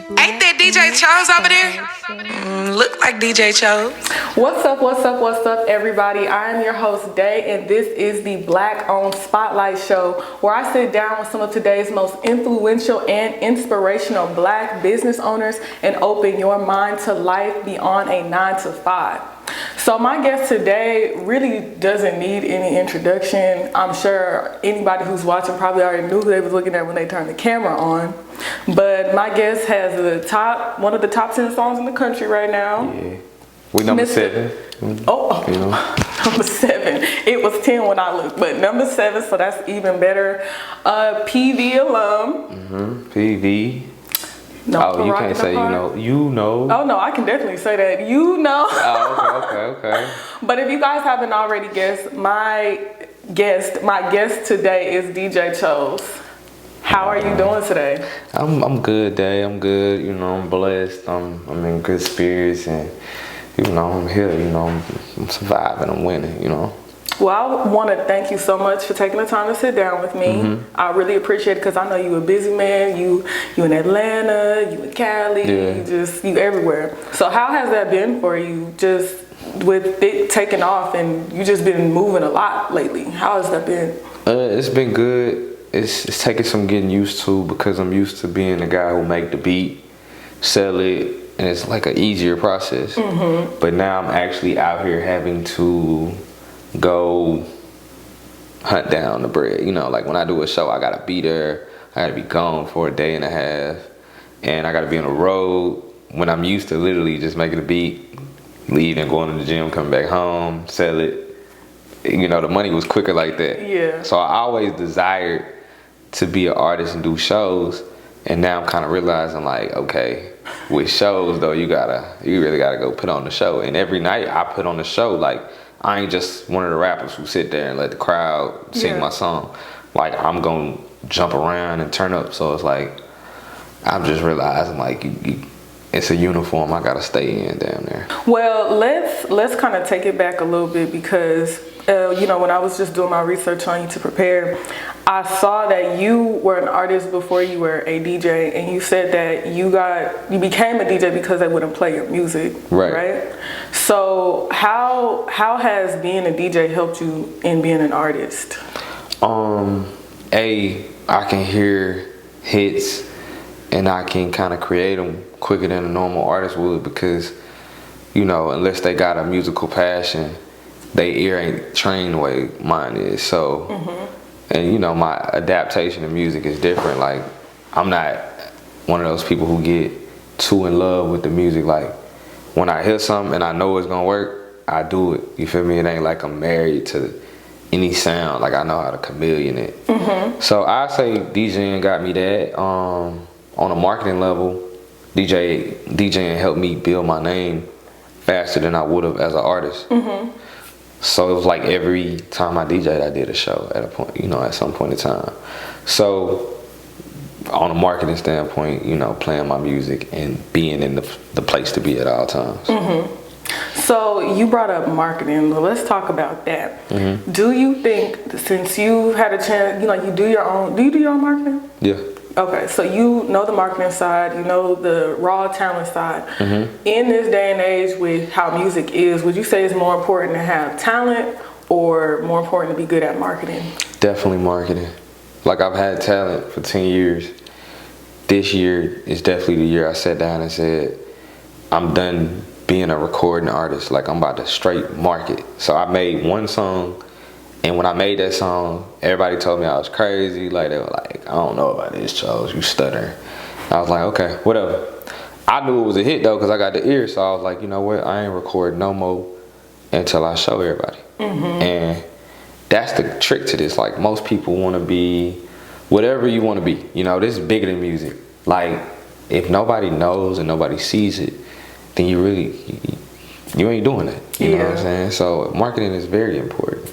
Ain't that DJ Chose over there? Look like DJ Chose. What's up, what's up, what's up, everybody? I am your host, Day, and this is the Black-Owned Spotlight Show, where I sit down with some of today's most influential and inspirational Black business owners and open your mind to life beyond a 9-to-5. So my guest today really doesn't need any introduction. I'm sure anybody who's watching probably already knew who they was looking at when they turned the camera on. But my guest has one of the top 10 songs in the country right now. Yeah. We number 7. Oh, you know. Number 7. It was 10 when I looked, but number 7, so that's even better. PV alum. PV. No, oh, you can't say you know. Oh no, I can definitely say that. You know. Oh, okay. But if you guys haven't already guessed, my guest today is DJ Chose. How are you doing today? I'm good, Day. I'm good. You know, I'm blessed. I'm in good spirits, and I'm here. I'm surviving. I'm winning. Well, I want to thank you so much for taking the time to sit down with me. I really appreciate it because I know you a busy man. You in Atlanta, you in Cali, you everywhere. So how has that been for you, just with it taking off and you just been moving a lot lately? How has that been? It's been good. It's taking some getting used to because I'm used to being the guy who make the beat, sell it, and it's like an easier process. But now I'm actually out here having to go hunt down the bread. Like when I do a show, I gotta be there. I gotta be gone for a day and a half, and I gotta be on the road when I'm used to literally just making a beat, leaving, going to the gym, coming back home, sell it. The money was quicker like that. Yeah. So I always desired to be an artist and do shows, and now I'm kind of realizing, like, okay, with shows though, you really gotta go put on the show. And every night I put on the show. Like, I ain't just one of the rappers who sit there and let the crowd sing my song. Like, I'm gonna jump around and turn up. So it's like, I'm just realizing, like, it's a uniform I gotta stay in down there. Well, let's kind of take it back a little bit because when I was just doing my research on you to prepare, I saw that you were an artist before you were a DJ, and you said that you became a DJ because they wouldn't play your music, right? So how has being a DJ helped you in being an artist? I can hear hits and I can kind of create them quicker than a normal artist would because, unless they got a musical passion, their ear ain't trained the way mine is. So, and my adaptation of music is different. Like, I'm not one of those people who get too in love with the music. Like, when I hear something and I know it's gonna work, I do it. You feel me? It ain't like I'm married to any sound. Like, I know how to chameleon it. So I say DJing got me that. On a marketing level, DJing helped me build my name faster than I would have as an artist. So it was like every time I DJ'd, I did a show at a point, at some point in time. So on a marketing standpoint, playing my music and being in the place to be at all times. So you brought up marketing. Let's talk about that. Do you think, since you had a chance, do you do your own marketing? Yeah. Okay, so you know the marketing side, you know the raw talent side. In this day and age with how music is, would you say it's more important to have talent or more important to be good at marketing? Definitely marketing. Like, I've had talent for 10 years. This year is definitely the year I sat down and said, I'm done being a recording artist. Like, I'm about to straight market. So I made one song. And when I made that song, everybody told me I was crazy. Like, they were like, I don't know about this, Charles. You stuttering. I was like, okay, whatever. I knew it was a hit, though, because I got the ear. So I was like, you know what? I ain't recording no more until I show everybody. And that's the trick to this. Like, most people want to be whatever you want to be. This is bigger than music. Like, if nobody knows and nobody sees it, then you ain't doing it. You know what I'm saying? So marketing is very important.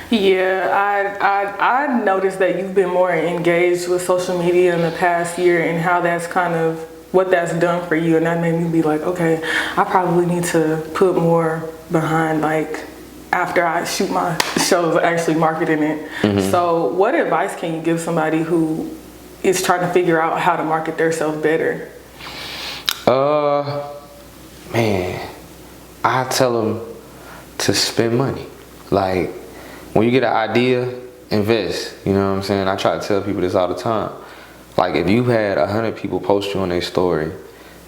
Yeah, I noticed that you've been more engaged with social media in the past year and how that's kind of what that's done for you, and that made me be like, okay, I probably need to put more behind, like, after I shoot my shows, actually marketing it. So what advice can you give somebody who is trying to figure out how to market themselves better? Man, I tell them to spend money. Like, when you get an idea, invest. You know what I'm saying? I try to tell people this all the time. Like, if you had 100 people post you on their story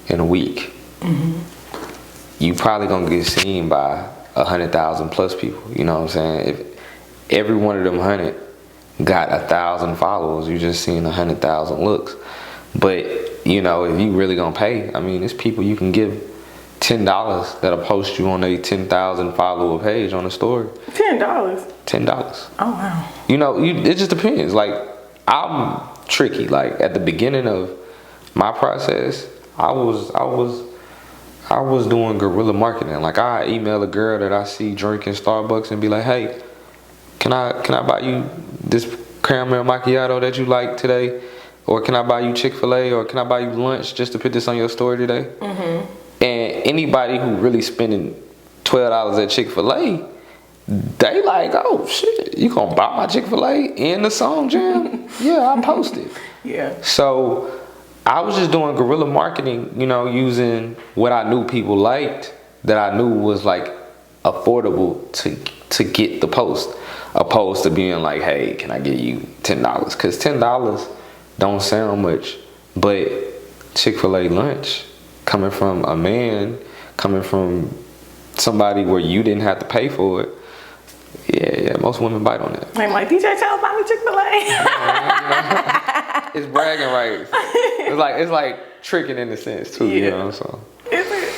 in a week, you probably gonna get seen by 100,000 plus people. You know what I'm saying? If every one of them 100 got 1,000 followers, you just seen 100,000 looks. But you know, if you really gonna pay, I mean, there's people you can give $10 that'll post you on a 10,000 follower page on a story. $10. $10. Oh wow. You know, it just depends. Like, I'm tricky. Like, at the beginning of my process, I was doing guerrilla marketing. Like, I email a girl that I see drinking Starbucks and be like, hey, can I buy you this caramel macchiato that you like today? Or can I buy you Chick-fil-A? Or can I buy you lunch just to put this on your story today? And anybody who really spending $12 at Chick-fil-A, they like, oh shit, you gonna buy my Chick-fil-A in the song jam? Yeah, I posted. Yeah. So I was just doing guerrilla marketing, you know, using what I knew people liked, that I knew was like affordable to get the post, opposed to being like, hey, can I give you $10? Because $10 don't sound much, but Chick-fil-A lunch, coming from a man, coming from somebody where you didn't have to pay for it, yeah, most women bite on it. I'm like, DJ Charles, buy me Chick-fil-A. It's bragging rights. It's like tricking in a sense too, you know. So Is it?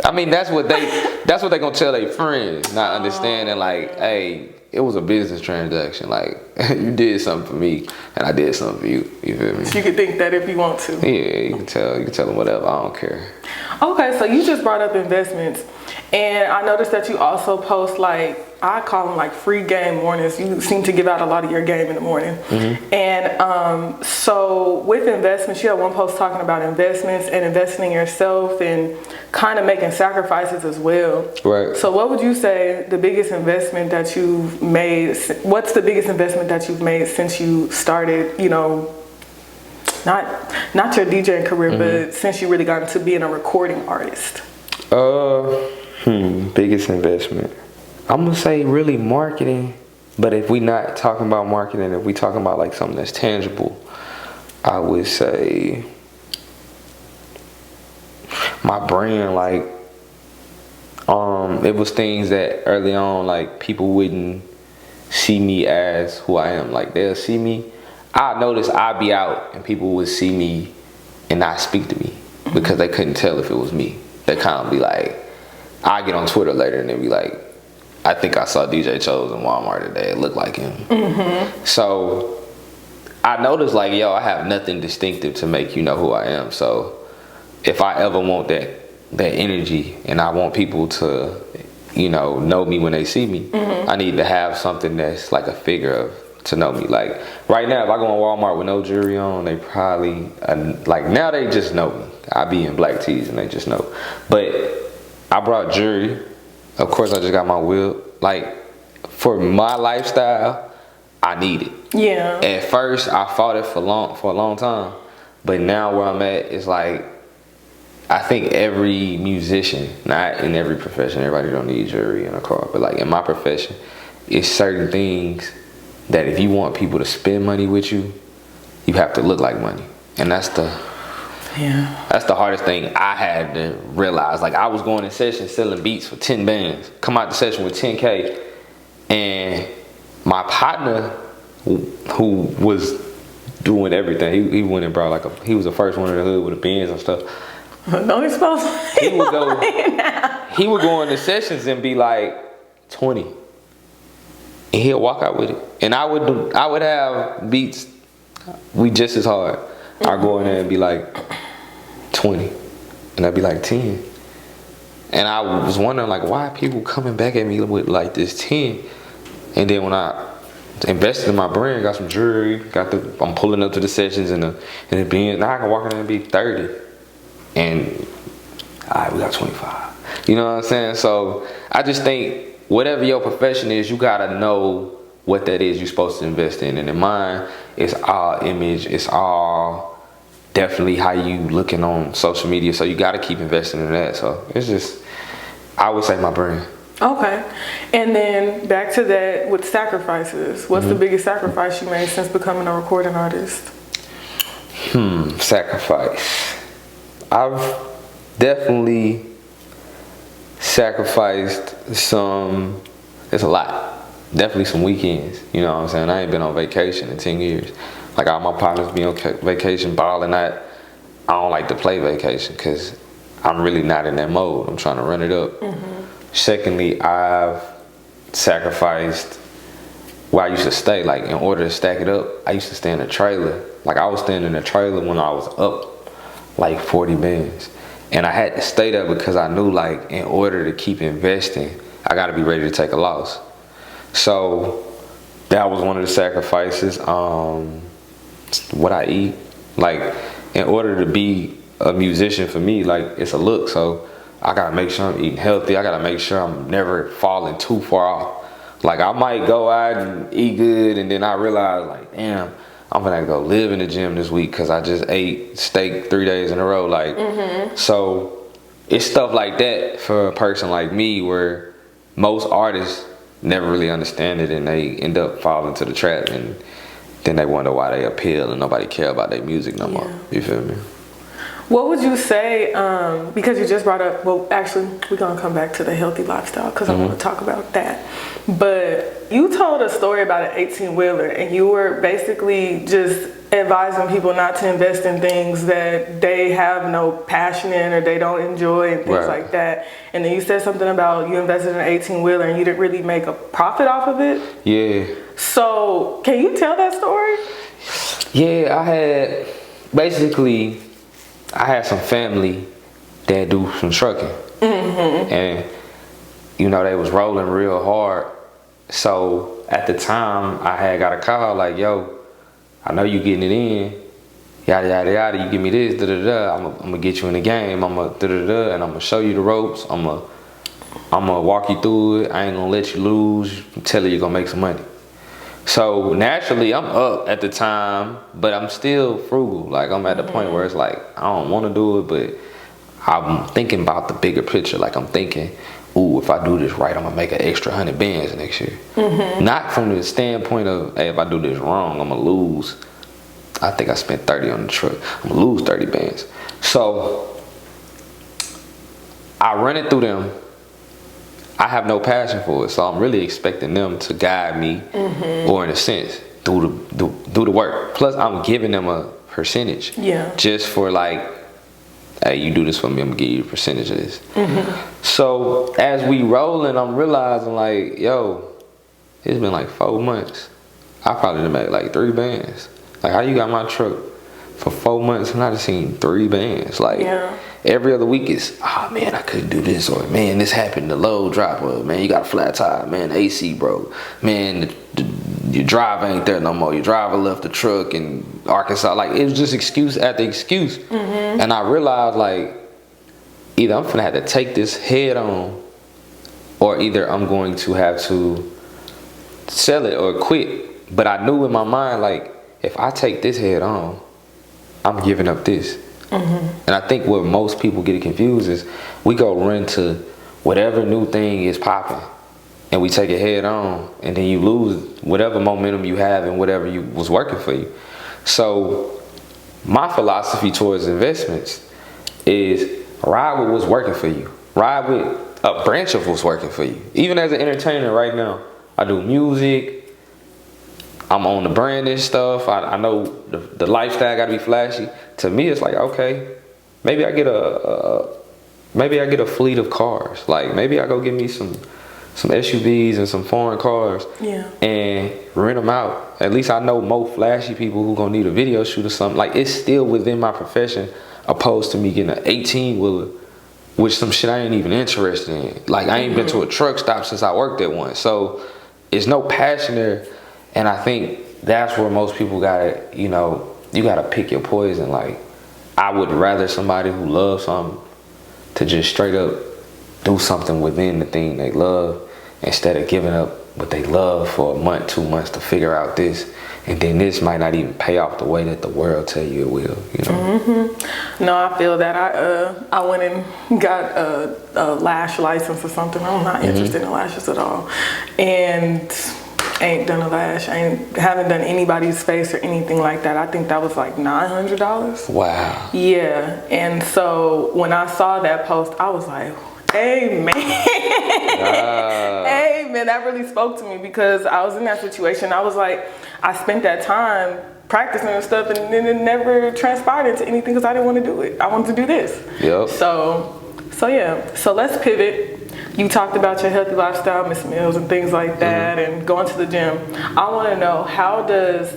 I mean, that's what they gonna tell their friends, not understanding like, hey, it was a business transaction. Like, you did something for me, and I did something for you. You feel me? You can think that if you want to. Yeah, you can tell them whatever. I don't care. Okay, so you just brought up investments, and I noticed that you also post, like, I call them like free game mornings. You seem to give out a lot of your game in the morning. And so with investments, you have one post talking about investments and investing in yourself and kind of making sacrifices as well. Right. So what would you say the biggest investment that you've made, what's the biggest investment that you've made since you started, you know, not your DJing career, but since you really got into being a recording artist? Biggest investment, I'm gonna say really marketing. But if we not talking about marketing, if we talking about like something that's tangible, I would say my brand. Like, it was things that early on, like, people wouldn't see me as who I am. Like, they'll see me, I noticed I'd be out and people would see me and not speak to me because they couldn't tell if it was me. They kind of be like, I get on Twitter later and they be like, I think I saw DJ Chose in Walmart today. It looked like him. So I noticed, like, yo, I have nothing distinctive to make you know who I am. So if I ever want that energy and I want people to, you know me when they see me, I need to have something that's like a figure of to know me. Like, right now, if I go in Walmart with no jewelry on, they probably, like, now they just know me. I be in black tees and they just know. But I brought jewelry. Of course, I just got my whip. Like, for my lifestyle, I need it. Yeah. At first, I fought it for a long time. But now where I'm at is like, I think every musician, not in every profession, everybody don't need jewelry in a car, but like in my profession, it's certain things that if you want people to spend money with you, you have to look like money. And that's the hardest thing I had to realize. Like, I was going in sessions selling beats for 10 bands, come out the session with 10K, and my partner who was doing everything, he went and brought he was the first one in the hood with the Benz and stuff. Don't expose me. He would go into sessions and be like 20, and he'll walk out with it. And I would have beats we just as hard. I go in there and be like 20, and I'd be like 10. And I was wondering, like, why are people coming back at me with like this 10? And then when I invested in my brand, got some jewelry, I'm pulling up to the sessions and the Benz. Now I can walk in there and be 30. And we got 25. You know what I'm saying? So I just think whatever your profession is, you gotta know what that is you're supposed to invest in. And in mine, it's all image, it's all definitely how you looking on social media. So you got to keep investing in that. So it's just, I would say my brand. Okay. And then back to that with sacrifices. What's the biggest sacrifice you made since becoming a recording artist? Sacrifice. I've definitely sacrificed some, it's a lot. Definitely some weekends, you know what I'm saying? I ain't been on vacation in 10 years. Like all my partners be on vacation balling. I don't like to play vacation because I'm really not in that mode. I'm trying to run it up. Secondly, I've sacrificed where I used to stay. Like in order to stack it up, I used to stay in a trailer. Like I was staying in a trailer when I was up like 40 bands. And I had to stay there because I knew like in order to keep investing, I gotta be ready to take a loss. So that was one of the sacrifices. What I eat, like in order to be a musician for me, like it's a look. So I gotta make sure I'm eating healthy. I gotta make sure I'm never falling too far off. Like I might go out and eat good and then I realize like, damn, I'm gonna go live in the gym this week because I just ate steak 3 days in a row. Like, so it's stuff like that for a person like me where most artists never really understand it and they end up falling to the trap and then they wonder why they appeal and nobody care about their music no more. You feel me? What would you say, because you just brought up, well, actually, we're going to come back to the healthy lifestyle because I want to talk about that. But you told a story about an 18-wheeler and you were basically just advising people not to invest in things that they have no passion in or they don't enjoy and things like that. And then you said something about you invested in an 18-wheeler and you didn't really make a profit off of it. Yeah. So can you tell that story? Yeah, I had some family that do some trucking. And, you know, they was rolling real hard. So at the time, I had got a call like, yo, I know you getting it in. Yada, yada, yada. You give me this, da-da-da. I'm going to get you in the game. I'm going to da-da-da. And I'm going to show you the ropes. I'm going to walk you through it. I ain't going to let you lose. Tell you you're going to make some money. So naturally, I'm up at the time, but I'm still frugal. Like I'm at the point where it's like, I don't want to do it, but I'm thinking about the bigger picture. Like I'm thinking, ooh, if I do this right, I'm going to make an extra 100 bands next year. Not from the standpoint of, hey, if I do this wrong, I'm going to lose. I think I spent 30 on the truck. I'm going to lose 30 bands. So I run it through them. I have no passion for it, so I'm really expecting them to guide me, or in a sense, do the work. Plus, I'm giving them a percentage, just for like, hey, you do this for me, I'm gonna give you a percentage of this. So as we rolling, I'm realizing like, yo, it's been like 4 months. I probably done made like 3 bands. Like, how you got my truck for 4 months and I just seen 3 bands? Like. Every other week is, oh man, I couldn't do this, or man, this happened, the load drop, or man, you got a flat tire, man, the AC broke, man, your driver ain't there no more, your driver left the truck in Arkansas. Like, it was just excuse after excuse. And I realized like, either I'm gonna have to take this head on, or either I'm going to have to sell it or quit. But I knew in my mind, like, if I take this head on, I'm giving up this. And I think what most people get confused is we go run to whatever new thing is popping and we take it head on, and then you lose whatever momentum you have and whatever you was working for you. So my philosophy towards investments is ride with what's working for you. Ride with a branch of what's working for you. Even as an entertainer right now, I do music. I'm on the branding stuff. I know the lifestyle got to be flashy. To me, it's like, okay, maybe I get a fleet of cars. Like maybe I go get me some SUVs and some foreign cars, and rent them out. At least I know more flashy people who gonna need a video shoot or something. Like it's still within my profession, opposed to me getting an 18-wheeler, which some shit I ain't even interested in. Like I ain't been to a truck stop since I worked at one. So it's no passion there. And I think that's where most people gotta, you know, you gotta pick your poison. Like, I would rather somebody who loves something to just straight up do something within the thing they love, instead of giving up what they love for a month, 2 months to figure out this, and then this might not even pay off the way that the world tell you it will, you know. No, I feel that. I went and got a lash license or something. I'm not interested in lashes at all, and ain't done a lash. Haven't done anybody's face or anything like that. I think that was like $900. Wow. Yeah, and so when I saw that post, I was like, amen. Amen. That really spoke to me because I was in that situation. I was like, I spent that time practicing and stuff, and then it never transpired into anything because I didn't want to do it. I wanted to do this. Yep. So yeah. So let's pivot. You talked about your healthy lifestyle, missing meals and things like that, and going to the gym. I want to know, how does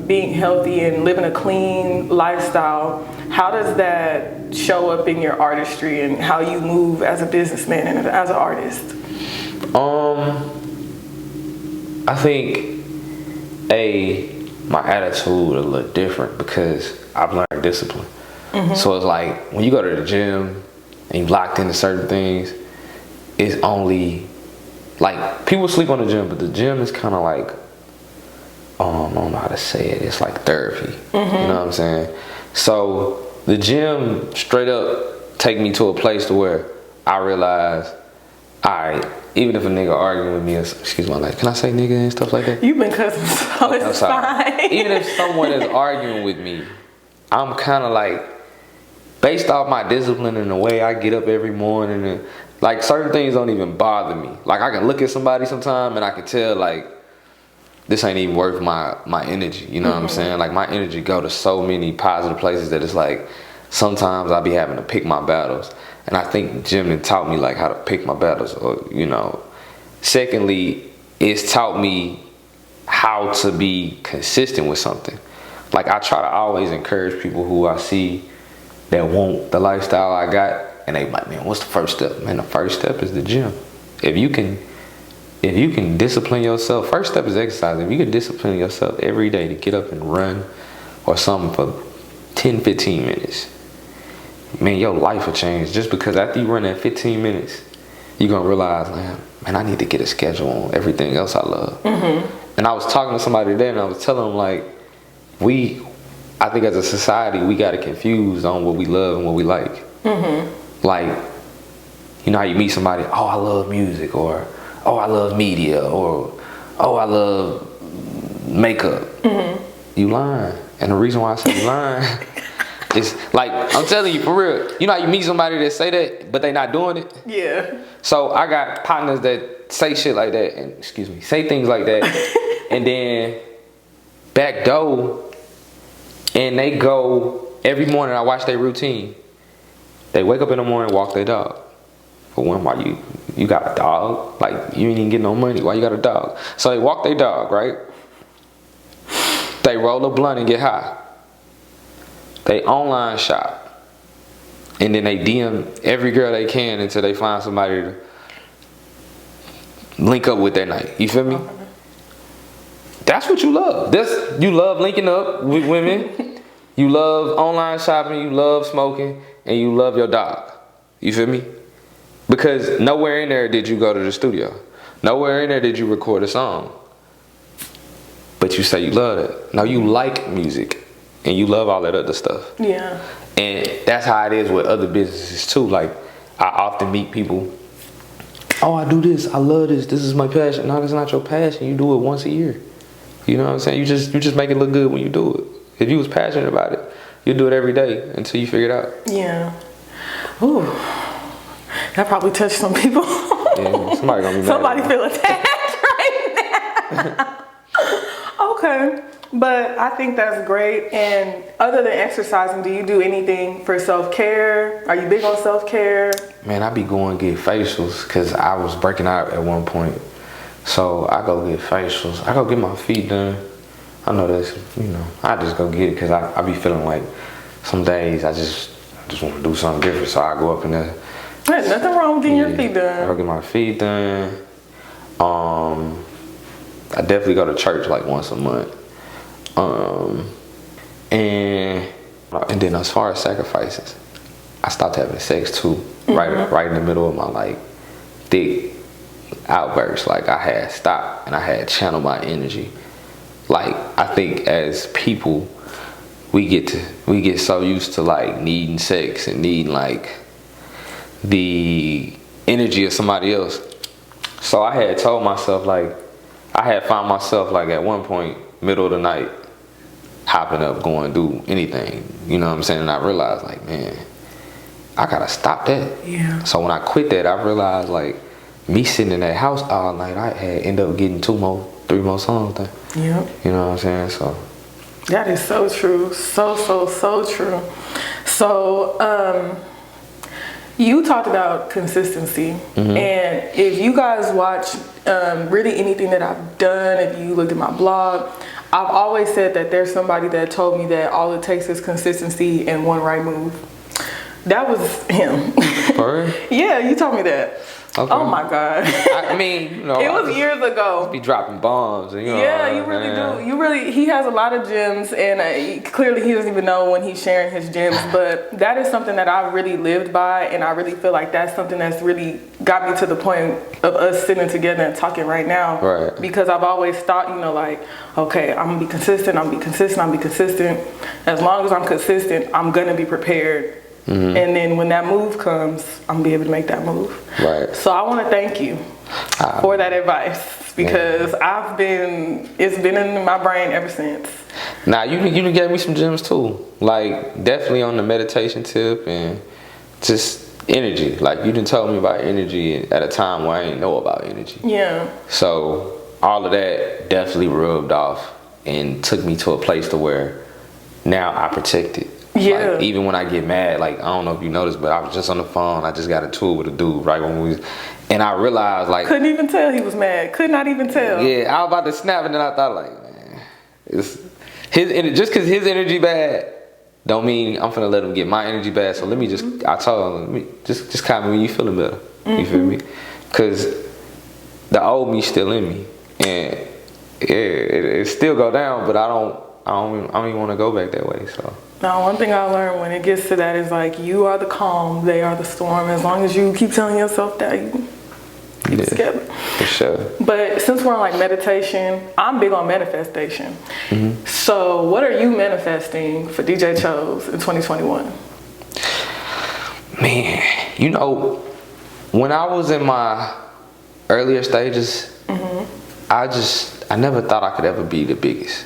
being healthy and living a clean lifestyle, how does that show up in your artistry and how you move as a businessman and as an artist? I think my attitude a little different because I've learned discipline. So it's like when you go to the gym and you locked into certain things, it's only like people sleep on the gym, but the gym is kind of like, I don't know how to say it. It's like therapy. You know what I'm saying? So the gym straight up take me to a place to where I realize, alright, even if a nigga arguing with me, excuse my life, can I say nigga and stuff like that? You've been cussing, so it's fine. Even if someone is arguing with me, I'm kind of like, based off my discipline and the way I get up every morning, and like certain things don't even bother me. Like I can look at somebody sometime and I can tell like this ain't even worth my energy. You know what I'm saying? Like my energy go to so many positive places that it's like sometimes I'll be having to pick my battles. And I think gym has taught me like how to pick my battles, or, you know. Secondly, it's taught me how to be consistent with something. Like I try to always encourage people who I see that want the lifestyle I got, and they like, man, what's the first step? Man, the first step is the gym. If you can discipline yourself, first step is exercise. If you can discipline yourself every day to get up and run or something for 10, 15 minutes, man, your life will change. Just because after you run that 15 minutes, you're gonna realize, man, I need to get a schedule on everything else I love. And I was talking to somebody today, and I was telling them like, I think as a society, we got to confuse on what we love and what we like. Like, you know how you meet somebody, oh, I love music, or oh, I love media, or oh, I love makeup. You lying. And the reason why I say you lying is like, I'm telling you for real, you know how you meet somebody that say that, but they not doing it? Yeah. So I got partners that say shit like that, and say things like that, and then back door, and they go every morning. I watch their routine. They wake up in the morning, walk their dog. For one, why you got a dog? Like you ain't even getting no money. Why you got a dog? So they walk their dog, right? They roll a blunt and get high. They online shop, and then they DM every girl they can until they find somebody to link up with that night. You feel me? That's what you love. You love linking up with women. You love online shopping. You love smoking, and you love your dog. You feel me? Because nowhere in there did you go to the studio. Nowhere in there did you record a song. But you say you love it. No, you like music, and you love all that other stuff. Yeah. And that's how it is with other businesses too. Like I often meet people, oh, I do this, I love this, this is my passion. No, that's not your passion. You do it once a year. You know what I'm saying? You just make it look good when you do it. If you was passionate about it, you do it every day until you figure it out. Yeah. Ooh. That probably touched some people. Yeah, somebody gonna be mad. Somebody feel attacked right now. Okay. But I think that's great. And other than exercising, do you do anything for self-care? Are you big on self-care? Man, I be going to get facials because I was breaking out at one point. So I go get facials. I go get my feet done. I know that's, I just go get it because I be feeling like some days I just want to do something different. So I go up in there. There's nothing wrong with getting your feet done. I go get my feet done. I definitely go to church like once a month. And then as far as sacrifices, I stopped having sex too, right in the middle of my like thick outburst. Like I had stopped and I had channeled my energy like, I think as people, we get so used to like needing sex and needing like the energy of somebody else. So I had told myself, like, I had found myself like at one point, middle of the night, hopping up, going to do anything. You know what I'm saying? And I realized, like, man, I gotta stop that. Yeah. So when I quit that, I realized, like, me sitting in that house all night, I had ended up getting 3 more songs done. Yep. You know what I'm saying? So that is so true. So true. So, you talked about consistency, and if you guys watch really anything that I've done, if you looked at my blog, I've always said that there's somebody that told me that all it takes is consistency and one right move. That was him. For real? Yeah, you told me that. Okay. Oh my God. I mean, you know, it was years ago. Be dropping bombs, and, you know. Yeah, you really do. You really. He has a lot of gems, and clearly he doesn't even know when he's sharing his gems. But that is something that I really lived by, and I really feel like that's something that's really got me to the point of us sitting together and talking right now. Right. Because I've always thought, you know, like, okay, I'm gonna be consistent. I'm gonna be consistent. I'm gonna be consistent. As long as I'm consistent, I'm gonna be prepared. And then when that move comes, I'm gonna be able to make that move. Right. So I want to thank you for that advice, because it's been in my brain ever since. Now you gave me some gems too, like definitely on the meditation tip and just energy. Like you done told me about energy at a time where I didn't know about energy. Yeah. So all of that definitely rubbed off and took me to a place to where now I protect it. Yeah. Like, even when I get mad, like, I don't know if you noticed, but I was just on the phone. I just got into it with a dude right when we was, and I realized, like, couldn't even tell he was mad. Could not even tell. Yeah, I was about to snap, and then I thought, like, man, just because his energy bad, don't mean I'm finna let him get my energy bad. So let me just, I told him, let me just call me when you feeling better. You feel me? Because the old me still in me, and it still go down, but I don't even want to go back that way. So. Now, one thing I learned when it gets to that is, like, you are the calm, they are the storm. As long as you keep telling yourself that, you keep it together. For sure. But since we're on, like, meditation, I'm big on manifestation. So what are you manifesting for DJ Chose in 2021? Man, you know, when I was in my earlier stages, I never thought I could ever be the biggest.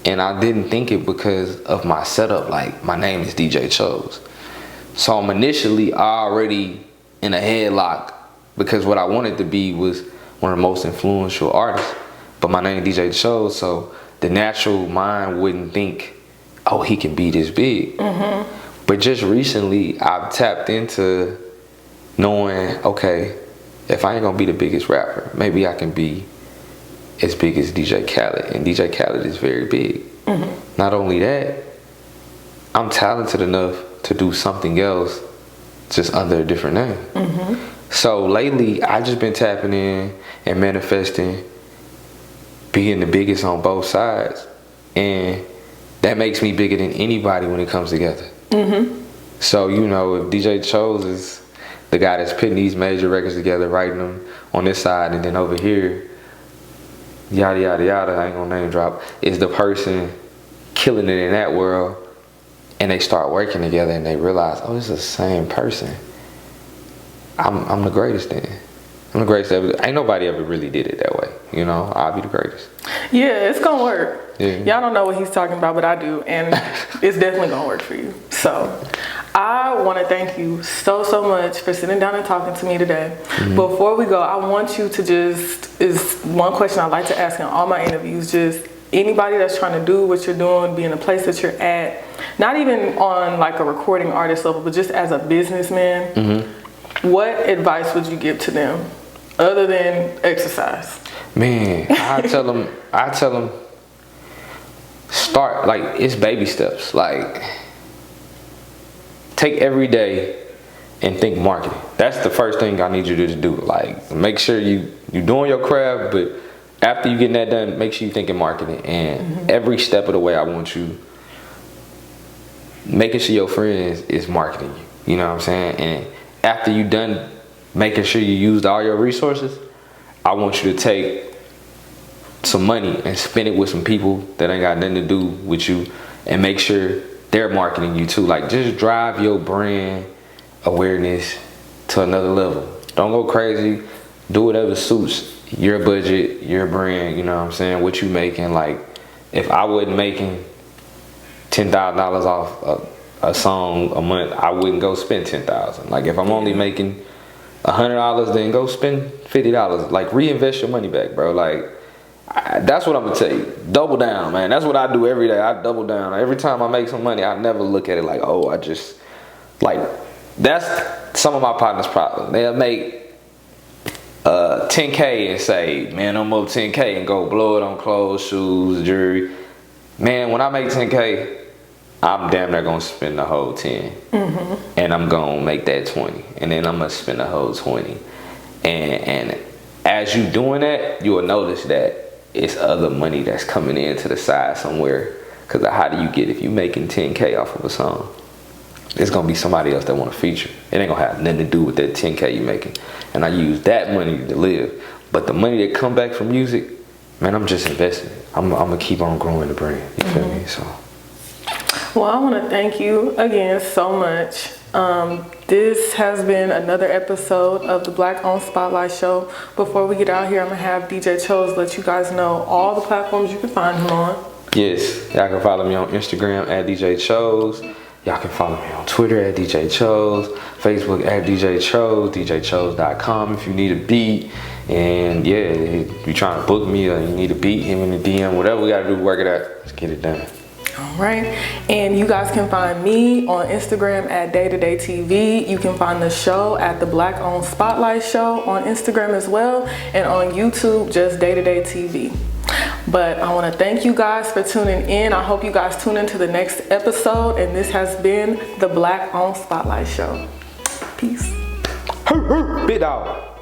And I didn't think it because of my setup. Like, my name is DJ Chose. So I'm initially already in a headlock because what I wanted to be was one of the most influential artists. But my name is DJ Chose, so the natural mind wouldn't think, oh, he can be this big. But just recently, I've tapped into knowing, okay, if I ain't gonna be the biggest rapper, maybe I can be as big as DJ Khaled, and DJ Khaled is very big. Not only that, I'm talented enough to do something else just under a different name. So lately, I just been tapping in and manifesting being the biggest on both sides, and that makes me bigger than anybody when it comes together. So, you know, if DJ Chose is the guy that's putting these major records together, writing them on this side, and then over here, yada yada yada, I ain't gonna name drop, is the person killing it in that world, and they start working together and they realize, oh, this is the same person. I'm the greatest then. I'm the greatest ever. Ain't nobody ever really did it that way. You know, I'll be the greatest. Yeah, it's gonna work. Yeah. Y'all don't know what he's talking about, but I do, and it's definitely gonna work for you. So I want to thank you so much for sitting down and talking to me today. Before we go, I want you to just, is one question I like to ask in all my interviews, just anybody that's trying to do what you're doing, be in the place that you're at, not even on like a recording artist level, but just as a businessman, what advice would you give to them other than exercise? Man, I tell them start, like, it's baby steps. Like, take every day and think marketing. That's the first thing I need you to do. Like, make sure you're doing your craft, but after you getting that done, make sure you're thinking marketing. And every step of the way, I want you making sure your friends is marketing you. You know what I'm saying? And after you done making sure you used all your resources, I want you to take some money and spend it with some people that ain't got nothing to do with you, and make sure they're marketing you too. Like, just drive your brand awareness to another level. Don't go crazy. Do whatever suits your budget, your brand, you know what I'm saying, what you making. Like, if I wasn't making $10,000 off a song a month, I wouldn't go spend $10,000. Like, if I'm only making $100, then go spend $50. Like, reinvest your money back, bro. Like, that's what I'm gonna tell you. Double down, man. That's what I do every day. I double down. Every time I make some money, I never look at it like, oh, I just, like, that's some of my partners' problem. They'll make 10K and say, man, I'm up 10K, and go blow it on clothes, shoes, jewelry. Man, when I make 10K, I'm damn near gonna spend the whole 10. And I'm gonna make that 20. And then I'm gonna spend the whole 20. And as you doing that, you will notice that it's other money that's coming in to the side somewhere. Because how do you get, if you making 10K off of a song, it's gonna be somebody else that want to feature. It ain't gonna have nothing to do with that 10K you making. And I use that money to live. But the money that come back from music, man, I'm just investing. I'm gonna keep on growing the brand. You feel me? So. Well, I want to thank you again so much. This has been another episode of the Black Owned Spotlight Show. Before we get out here, I'm going to have DJ Chose let you guys know all the platforms you can find him on. Yes, y'all can follow me on Instagram at DJ Chose. Y'all can follow me on Twitter at DJ Chose, Facebook at DJ Chose, DJChose.com if you need a beat. And yeah, if you're trying to book me or you need a beat, hit me in the DM, whatever we got to do, work it out. Let's get it done. All right, and you guys can find me on Instagram at Day to Day TV. You can find the show at the Black Owned Spotlight Show on Instagram as well, and on YouTube, just Day to Day TV. But I want to thank you guys for tuning in. I hope you guys tune into the next episode, and this has been the Black Owned Spotlight Show. Peace. Big dog.